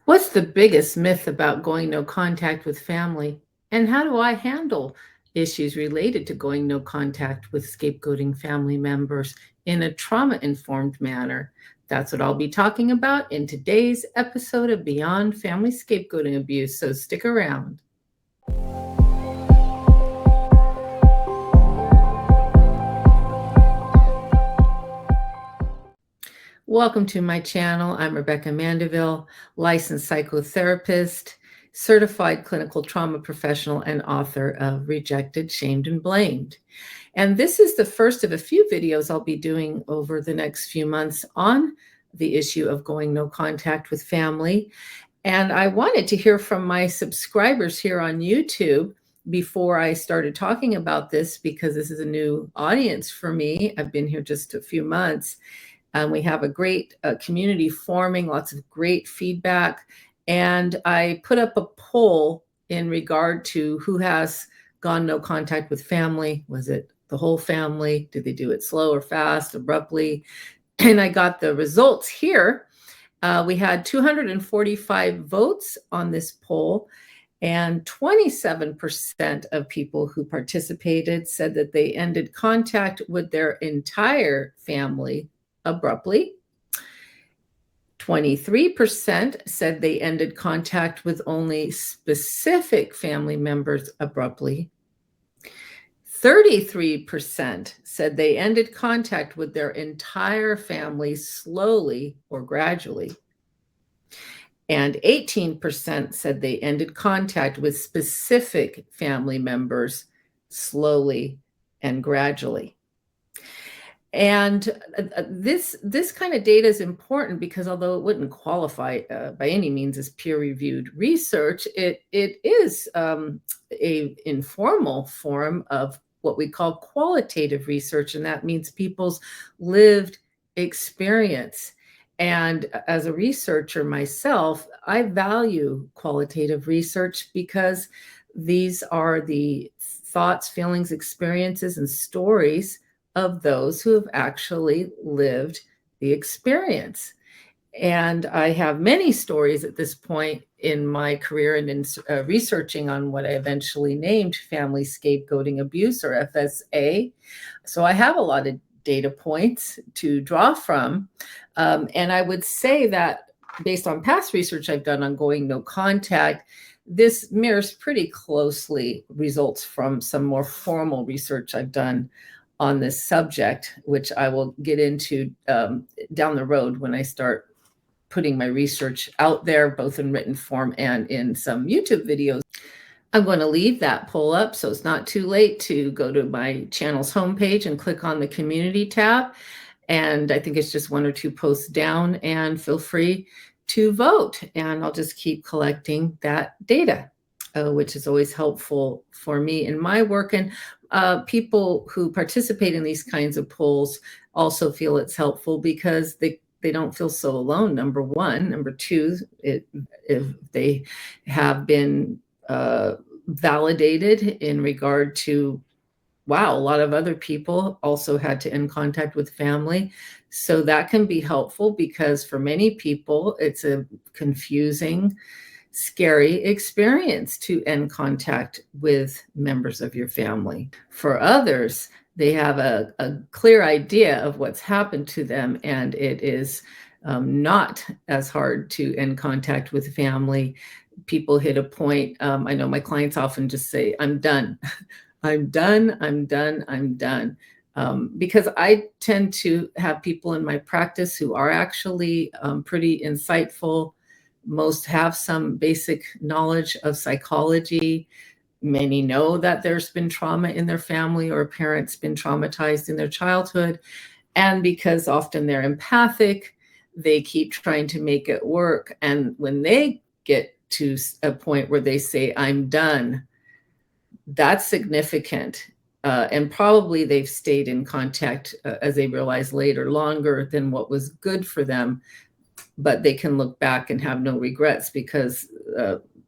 What's the biggest myth about going no contact with family? And how do I handle issues related to going no contact with scapegoating family members in a trauma-informed manner? That's what I'll be talking about in today's episode of Beyond Family Scapegoating Abuse, so stick around. Welcome to my channel. I'm Rebecca Mandeville, licensed psychotherapist, certified clinical trauma professional, and author of Rejected, Shamed, and Blamed. And this is the first of a few videos I'll be doing over the next few months on the issue of going no contact with family. And I wanted to hear from my subscribers here on YouTube before I started talking about this, because this is a new audience for me. I've been here just a few months. And we have a great community forming, lots of great feedback. And I put up a poll in regard to who has gone no contact with family. Was it the whole family? Did they do it slow or fast, abruptly? And I got the results here. We had 245 votes on this poll, and 27% of people who participated said that they ended contact with their entire family abruptly. 23% said they ended contact with only specific family members abruptly. 33% said they ended contact with their entire family slowly or gradually. And 18% said they ended contact with specific family members slowly and gradually. And this kind of data is important because although it wouldn't qualify by any means as peer-reviewed research, it is a informal form of what we call qualitative research, and that means people's lived experience. And as a researcher myself, I value qualitative research because these are the thoughts, feelings, experiences, and stories of those who have actually lived the experience. And I have many stories at this point in my career and in researching on what I eventually named Family Scapegoating Abuse, or FSA. So I have a lot of data points to draw from. And I would say that based on past research I've done on going no contact, this mirrors pretty closely results from some more formal research I've done on this subject, which I will get into down the road when I start putting my research out there, both in written form and in some YouTube videos. I'm going to leave that poll up, so it's not too late to go to my channel's homepage and click on the community tab. And I think it's just one or two posts down, and feel free to vote. And I'll just keep collecting that data, which is always helpful for me in my work. And people who participate in these kinds of polls also feel it's helpful because they don't feel so alone, number one. Number two, if they have been validated in regard to, wow, a lot of other people also had to end contact with family. So that can be helpful because for many people, it's a confusing, scary experience to end contact with members of your family. For others, they have a clear idea of what's happened to them, and it is not as hard to end contact with family. People hit a point, I know my clients often just say, I'm done. I'm done, I'm done, I'm done. Because I tend to have people in my practice who are actually pretty insightful. Most have some basic knowledge of psychology. Many know that there's been trauma in their family or a parent's been traumatized in their childhood. And because often they're empathic, they keep trying to make it work. And when they get to a point where they say, I'm done, that's significant. And probably they've stayed in contact, as they realize later, longer than what was good for them. But they can look back and have no regrets because,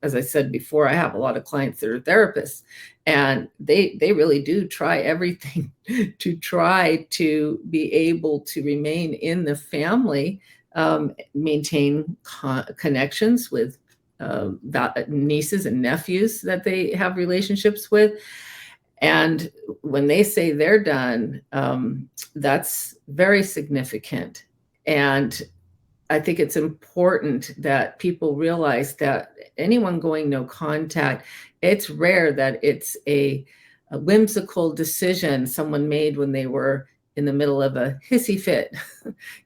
as I said before, I have a lot of clients that are therapists, and they really do try everything to try to be able to remain in the family maintain connections with nieces and nephews that they have relationships with. And when they say they're done, that's very significant. And I think it's important that people realize that anyone going no contact, it's rare that it's a whimsical decision someone made when they were in the middle of a hissy fit.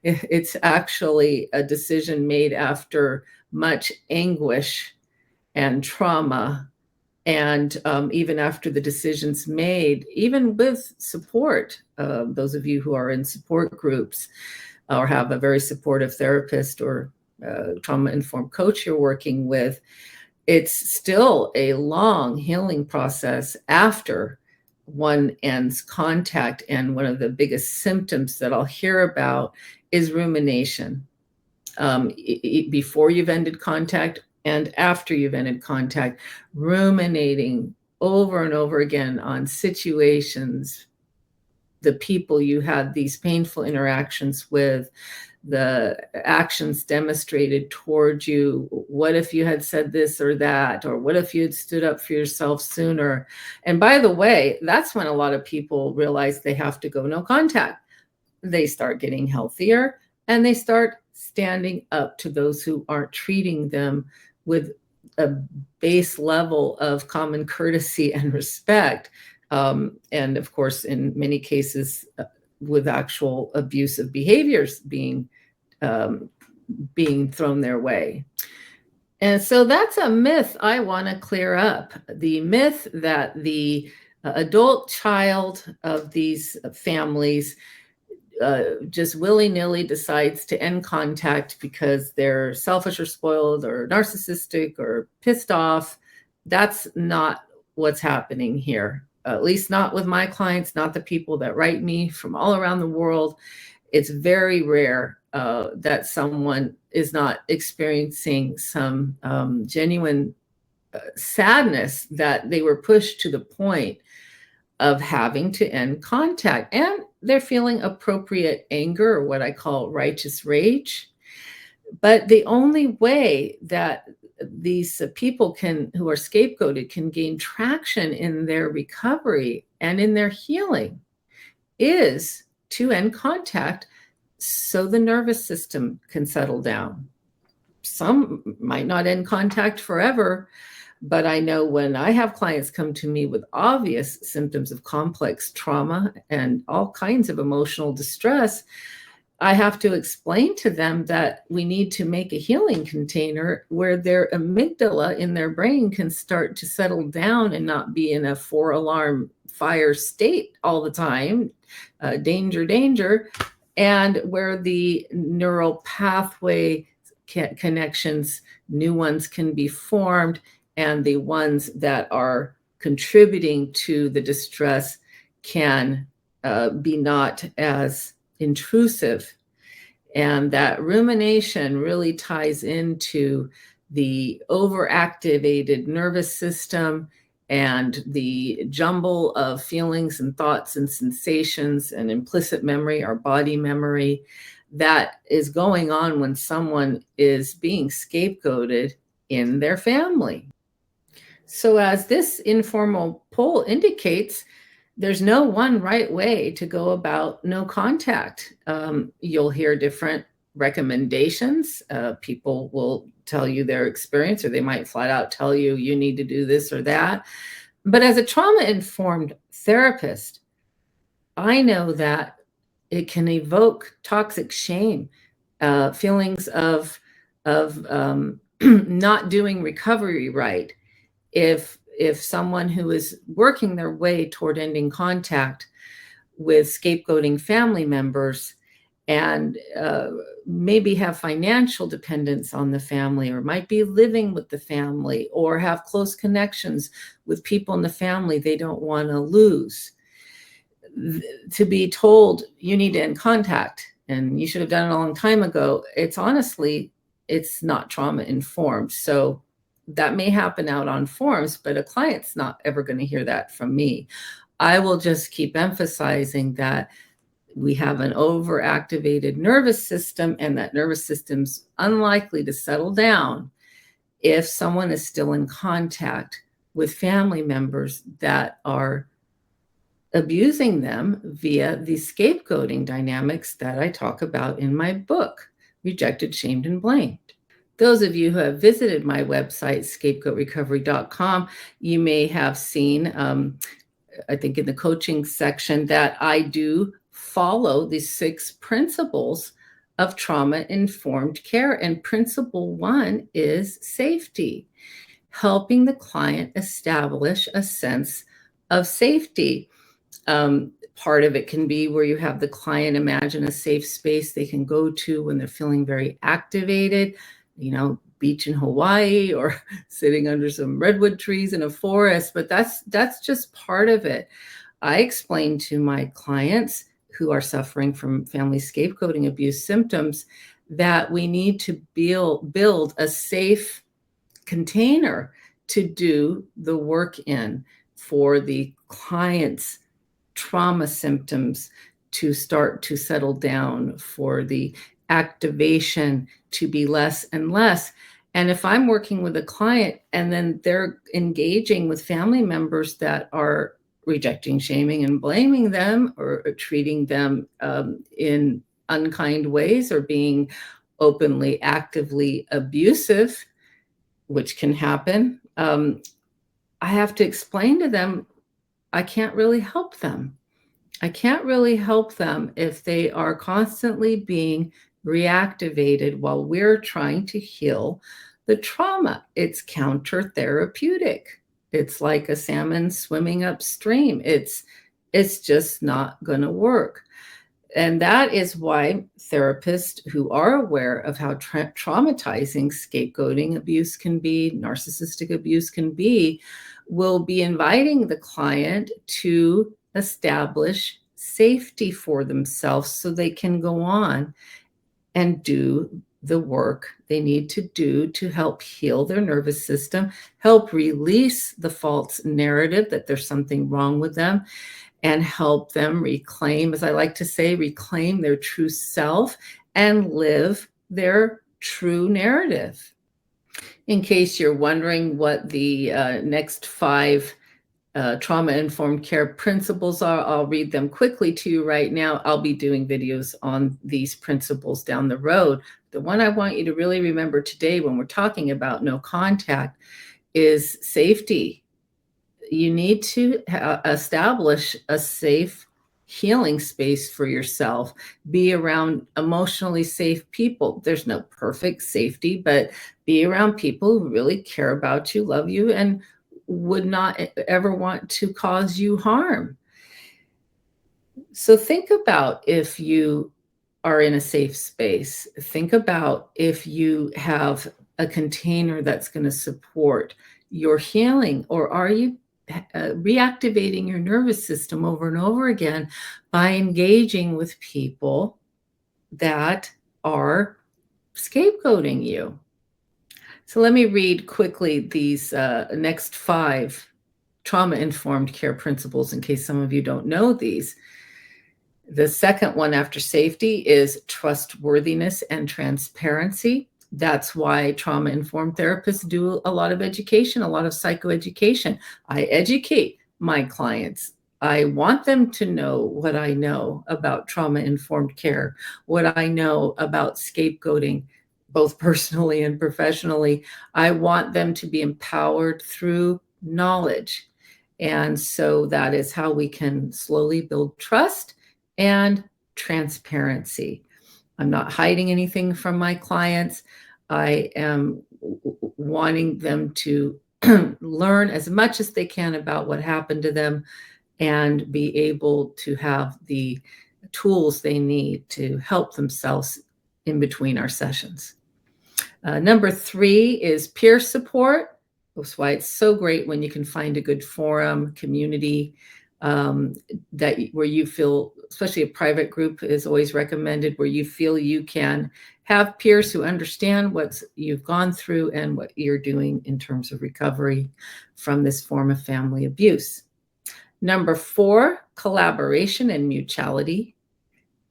It's actually a decision made after much anguish and trauma. And even after the decision's made, even with support, those of you who are in support groups or have a very supportive therapist or trauma-informed coach you're working with, it's still a long healing process after one ends contact. And one of the biggest symptoms that I'll hear about is rumination. Before you've ended contact and after you've ended contact, ruminating over and over again on situations, the people you had these painful interactions with, the actions demonstrated towards you. What if you had said this or that? Or what if you had stood up for yourself sooner? And by the way, that's when a lot of people realize they have to go no contact. They start getting healthier and they start standing up to those who aren't treating them with a base level of common courtesy and respect. And of course, in many cases, with actual abusive behaviors being thrown their way. And so that's a myth I want to clear up. The myth that the adult child of these families just willy-nilly decides to end contact because they're selfish or spoiled or narcissistic or pissed off. That's not what's happening here. At least not with my clients, not the people that write me from all around the world. It's very rare that someone is not experiencing some genuine sadness that they were pushed to the point of having to end contact. And they're feeling appropriate anger, or what I call righteous rage. But the only way that these people who are scapegoated can gain traction in their recovery and in their healing is to end contact so the nervous system can settle down. Some might not end contact forever, but I know when I have clients come to me with obvious symptoms of complex trauma and all kinds of emotional distress, I have to explain to them that we need to make a healing container where their amygdala in their brain can start to settle down and not be in a 4-alarm fire state all the time, danger, danger, and where the neural pathway connections, new ones can be formed, and the ones that are contributing to the distress can be not as intrusive. And that rumination really ties into the overactivated nervous system and the jumble of feelings and thoughts and sensations and implicit memory, our body memory, that is going on when someone is being scapegoated in their family. So as this informal poll indicates, there's no one right way to go about no contact. You'll hear different recommendations. People will tell you their experience, or they might flat out tell you, you need to do this or that. But as a trauma-informed therapist, I know that it can evoke toxic shame, feelings of not doing recovery right. If someone who is working their way toward ending contact with scapegoating family members and maybe have financial dependence on the family, or might be living with the family, or have close connections with people in the family they don't want to lose, to be told you need to end contact and you should have done it a long time ago, it's not trauma informed. So that may happen out on forums, but a client's not ever going to hear that from me. I will just keep emphasizing that we have an overactivated nervous system, and that nervous system's unlikely to settle down if someone is still in contact with family members that are abusing them via the scapegoating dynamics that I talk about in my book, Rejected, Shamed, and Blamed. Those of you who have visited my website, scapegoatrecovery.com, you may have seen, I think in the coaching section, that I do follow the 6 principles of trauma-informed care. And principle 1 is safety, helping the client establish a sense of safety. Part of it can be where you have the client imagine a safe space they can go to when they're feeling very activated, beach in Hawaii or sitting under some redwood trees in a forest, but that's just part of it. I explain to my clients who are suffering from family scapegoating abuse symptoms that we need to build a safe container to do the work in for the client's trauma symptoms to start to settle down, for the activation to be less and less. And if I'm working with a client and then they're engaging with family members that are rejecting, shaming, and blaming them, or treating them in unkind ways, or being openly, actively abusive, which can happen, I have to explain to them, I can't really help them. I can't really help them if they are constantly being reactivated while we're trying to heal the trauma. It's counter-therapeutic. It's like a salmon swimming upstream. It's just not going to work. And that is why therapists who are aware of how traumatizing scapegoating abuse can be, narcissistic abuse can be, will be inviting the client to establish safety for themselves so they can go on and do the work they need to do to help heal their nervous system, help release the false narrative that there's something wrong with them, and help them reclaim, as I like to say, reclaim their true self and live their true narrative. In case you're wondering what the next 5 trauma-informed care principles are, I'll read them quickly to you right now. I'll be doing videos on these principles down the road. The one I want you to really remember today when we're talking about no contact is safety. You need to establish a safe healing space for yourself. Be around emotionally safe people. There's no perfect safety, but be around people who really care about you, love you, and would not ever want to cause you harm. So think about if you are in a safe space. Think about if you have a container that's going to support your healing, or are you reactivating your nervous system over and over again by engaging with people that are scapegoating you. So let me read quickly these next 5 trauma-informed care principles in case some of you don't know these. The second one after safety is trustworthiness and transparency. That's why trauma-informed therapists do a lot of education, a lot of psychoeducation. I educate my clients. I want them to know what I know about trauma-informed care, what I know about scapegoating, both personally and professionally. I want them to be empowered through knowledge. And so that is how we can slowly build trust and transparency. I'm not hiding anything from my clients. I am wanting them to learn as much as they can about what happened to them and be able to have the tools they need to help themselves in between our sessions. Number 3 is peer support. That's why it's so great when you can find a good forum, community, where you feel, especially a private group is always recommended, where you feel you can have peers who understand what you've gone through and what you're doing in terms of recovery from this form of family abuse. Number 4, collaboration and mutuality.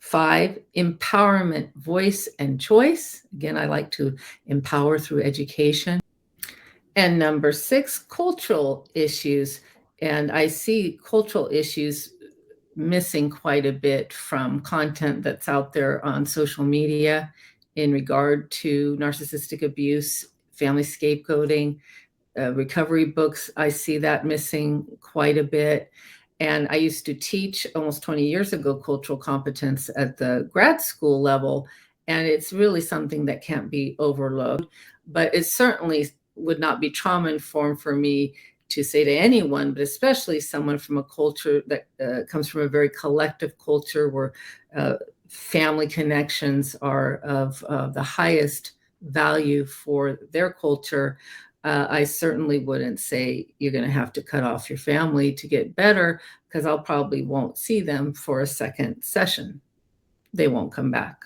5, empowerment, voice, and choice. Again, I like to empower through education. And number 6, cultural issues. And I see cultural issues missing quite a bit from content that's out there on social media in regard to narcissistic abuse, family scapegoating, recovery books. I see that missing quite a bit. And I used to teach almost 20 years ago cultural competence at the grad school level. And it's really something that can't be overlooked, but it certainly would not be trauma informed for me to say to anyone, but especially someone from a culture that comes from a very collective culture where family connections are of the highest value for their culture. I certainly wouldn't say you're going to have to cut off your family to get better, because I'll probably won't see them for a second session. They won't come back.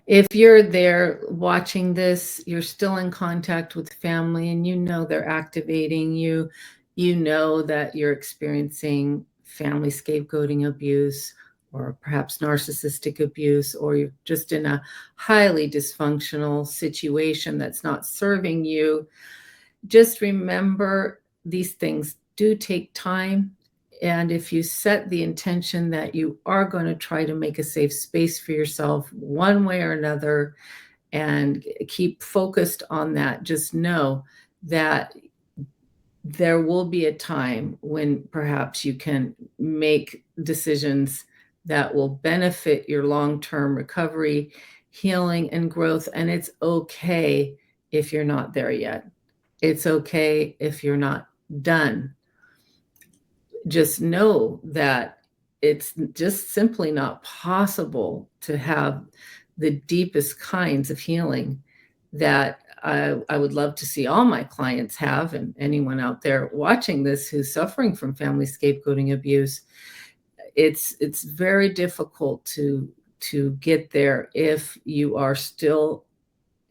If you're there watching this, you're still in contact with family and you know they're activating you, you know that you're experiencing family scapegoating abuse or perhaps narcissistic abuse, or you're just in a highly dysfunctional situation that's not serving you, just remember these things do take time. And if you set the intention that you are going to try to make a safe space for yourself one way or another and keep focused on that, just know that there will be a time when perhaps you can make decisions that will benefit your long-term recovery, healing, and growth. And it's okay if you're not there yet. It's okay if you're not done. Just know that it's just simply not possible to have the deepest kinds of healing that I would love to see all my clients have, and anyone out there watching this who's suffering from family scapegoating abuse. It's very difficult to get there if you are still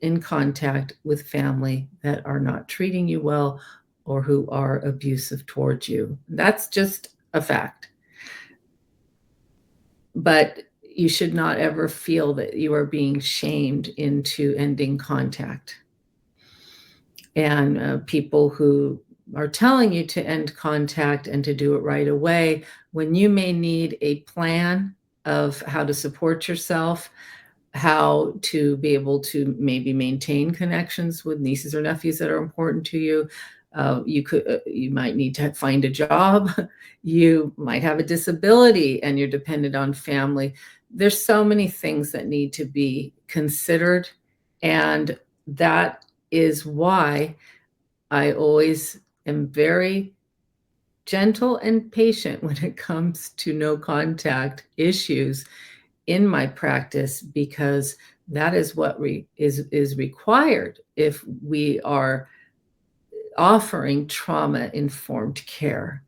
in contact with family that are not treating you well or who are abusive towards you. That's just a fact. But you should not ever feel that you are being shamed into ending contact. And people who are telling you to end contact and to do it right away, when you may need a plan of how to support yourself, how to be able to maybe maintain connections with nieces or nephews that are important to you. You might need to find a job. You might have a disability and you're dependent on family. There's so many things that need to be considered. And that is why I always am very gentle and patient when it comes to no contact issues in my practice, because that is what is required if we are offering trauma-informed care.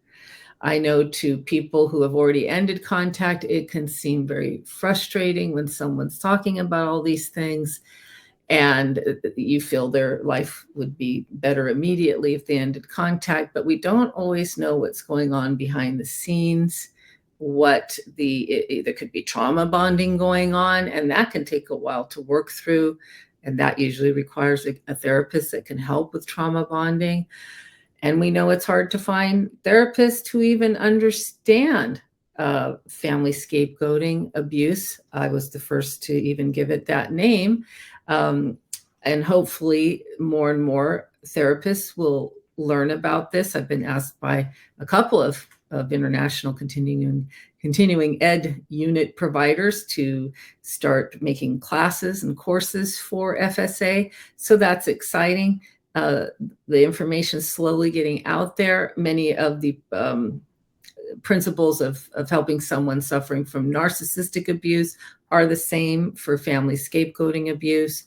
I know to people who have already ended contact, it can seem very frustrating when someone's talking about all these things and you feel their life would be better immediately if they ended contact, but we don't always know what's going on behind the scenes. There could be trauma bonding going on, and that can take a while to work through. And that usually requires a therapist that can help with trauma bonding. And we know it's hard to find therapists who even understand family scapegoating abuse. I was the first to even give it that name. And hopefully more and more therapists will learn about this. I've been asked by a couple of international continuing ed unit providers to start making classes and courses for FSA. So that's exciting. The information is slowly getting out there. Many of the principles of helping someone suffering from narcissistic abuse are the same for family scapegoating abuse.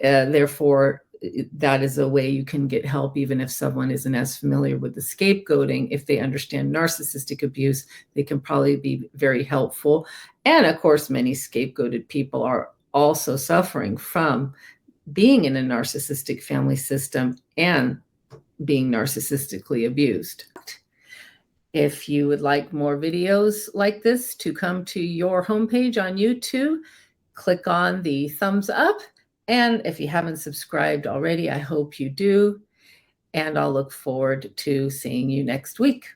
Therefore, that is a way you can get help even if someone isn't as familiar with the scapegoating. If they understand narcissistic abuse, they can probably be very helpful. And of course, many scapegoated people are also suffering from being in a narcissistic family system and being narcissistically abused. If you would like more videos like this to come to your homepage on YouTube, click on the thumbs up. And if you haven't subscribed already, I hope you do. And I'll look forward to seeing you next week.